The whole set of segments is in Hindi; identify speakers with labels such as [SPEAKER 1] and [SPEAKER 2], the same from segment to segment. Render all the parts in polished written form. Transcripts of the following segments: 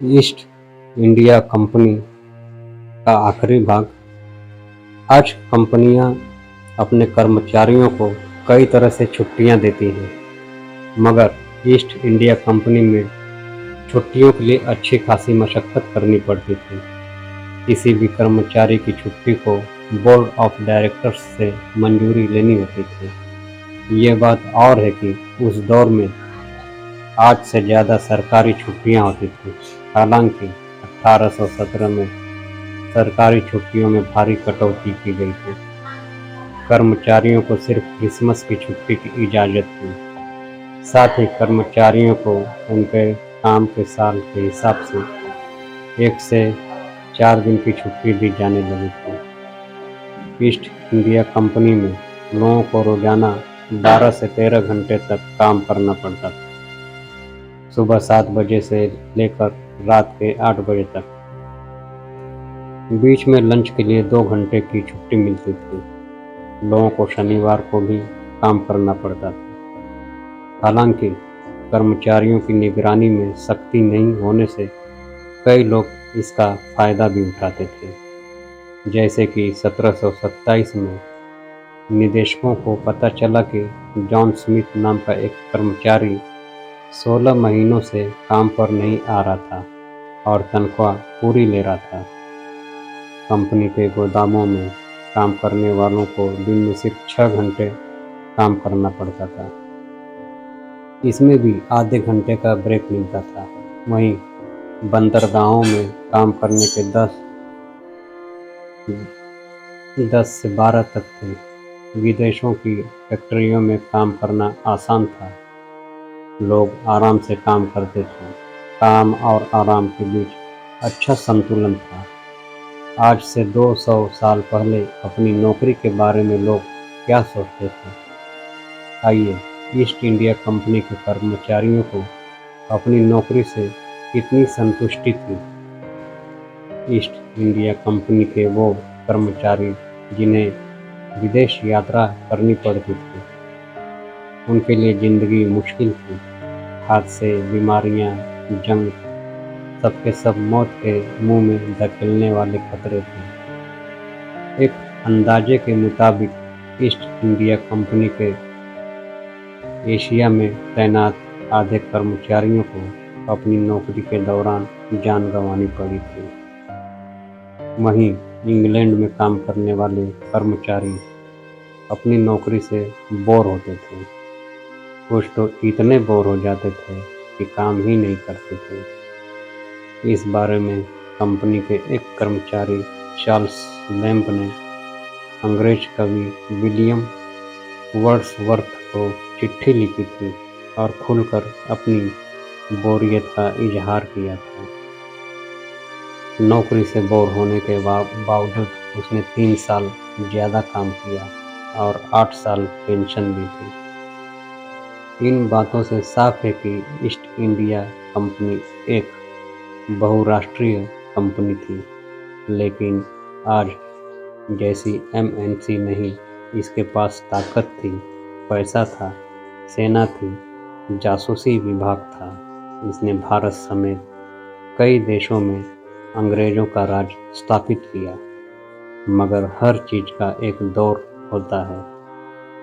[SPEAKER 1] ईस्ट इंडिया कंपनी का आखिरी भाग। आज कंपनियां अपने कर्मचारियों को कई तरह से छुट्टियां देती हैं, मगर ईस्ट इंडिया कंपनी में छुट्टियों के लिए अच्छी खासी मशक्कत करनी पड़ती थी। किसी भी कर्मचारी की छुट्टी को बोर्ड ऑफ डायरेक्टर्स से मंजूरी लेनी होती थी। ये बात और है कि उस दौर में आज से ज़्यादा सरकारी छुट्टियां होती थी। हालांकि 1817 में सरकारी छुट्टियों में भारी कटौती की गई थी। कर्मचारियों को सिर्फ क्रिसमस की छुट्टी की इजाज़त थी। साथ ही कर्मचारियों को उनके काम के साल के हिसाब से 1 से 4 दिन की छुट्टी दी जाने लगी थी। ईस्ट इंडिया कंपनी में लोगों को रोजाना 12 से 13 घंटे तक काम करना पड़ता था, सुबह 7 बजे से लेकर रात के 8 बजे तक। बीच में लंच के लिए 2 घंटे की छुट्टी मिलती थी। लोगों को शनिवार को भी काम करना पड़ता था। हालांकि कर्मचारियों की निगरानी में सख्ती नहीं होने से कई लोग इसका फायदा भी उठाते थे। जैसे कि 1727 में निदेशकों को पता चला कि जॉन स्मिथ नाम का एक कर्मचारी 16 महीनों से काम पर नहीं आ रहा था और तनख्वाह पूरी ले रहा था। कंपनी के गोदामों में काम करने वालों को दिन में सिर्फ 6 घंटे काम करना पड़ता था। इसमें भी आधे घंटे का ब्रेक मिलता था। वहीं बंदरगाहों में काम करने के 10 से 12 तक थे। विदेशों की फैक्ट्रियों में काम करना आसान था। लोग आराम से काम करते थे। काम और आराम के बीच अच्छा संतुलन था। आज से 200 साल पहले अपनी नौकरी के बारे में लोग क्या सोचते थे? आइए, ईस्ट इंडिया कंपनी के कर्मचारियों को अपनी नौकरी से कितनी संतुष्टि थी। ईस्ट इंडिया कंपनी के वो कर्मचारी जिन्हें विदेश यात्रा करनी पड़ती थी, उनके लिए ज़िंदगी मुश्किल थी। हादसे, बीमारियां, जंग, सबके सब मौत के मुंह में धकेलने वाले खतरे थे। एक अंदाजे के मुताबिक ईस्ट इंडिया कंपनी के एशिया में तैनात आधे कर्मचारियों को अपनी नौकरी के दौरान जान गंवानी पड़ी थी। वहीं इंग्लैंड में काम करने वाले कर्मचारी अपनी नौकरी से बोर होते थे। कुछ तो इतने बोर हो जाते थे कि काम ही नहीं करते थे। इस बारे में कंपनी के एक कर्मचारी चार्ल्स लैम्ब ने अंग्रेज कवि विलियम वर्ड्सवर्थ को चिट्ठी लिखी थी और खुलकर अपनी बोरियत का इजहार किया था। नौकरी से बोर होने के बावजूद उसने 3 साल ज़्यादा काम किया और 8 साल पेंशन ली थी। इन बातों से साफ है कि ईस्ट इंडिया कंपनी एक बहुराष्ट्रीय कंपनी थी, लेकिन आज जैसी एमएनसी नहीं। इसके पास ताकत थी, पैसा था, सेना थी, जासूसी विभाग था। इसने भारत समेत कई देशों में अंग्रेज़ों का राज स्थापित किया। मगर हर चीज़ का एक दौर होता है।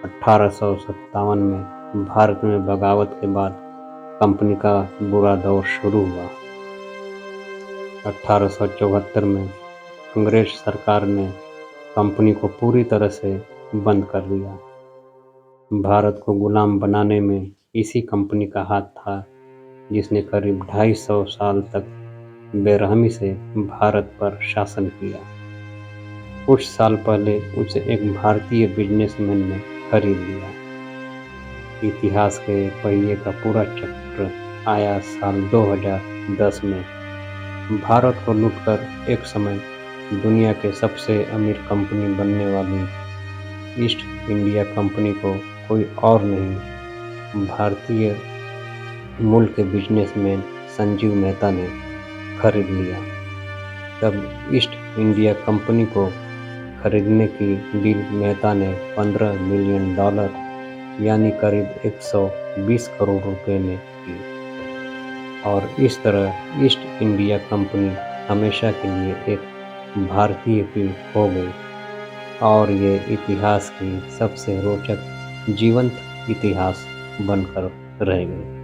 [SPEAKER 1] 1857 में भारत में बगावत के बाद कंपनी का बुरा दौर शुरू हुआ। 1874 में अंग्रेज सरकार ने कंपनी को पूरी तरह से बंद कर दिया। भारत को गुलाम बनाने में इसी कंपनी का हाथ था, जिसने करीब 250 साल तक बेरहमी से भारत पर शासन किया। कुछ साल पहले उसे एक भारतीय बिजनेसमैन ने खरीद लिया। इतिहास के पहिए का पूरा चक्र आया साल 2010 में। भारत को लूटकर एक समय दुनिया के सबसे अमीर कंपनी बनने वाली ईस्ट इंडिया कंपनी को कोई और नहीं, भारतीय मूल के बिजनेसमैन संजीव मेहता ने खरीद लिया। तब ईस्ट इंडिया कंपनी को खरीदने की डील मेहता ने $15 मिलियन यानी करीब 120 करोड़ रुपए में की। और इस तरह ईस्ट इंडिया कंपनी हमेशा के लिए एक भारतीय की हो गई और ये इतिहास की सबसे रोचक जीवंत इतिहास बनकर रह गई।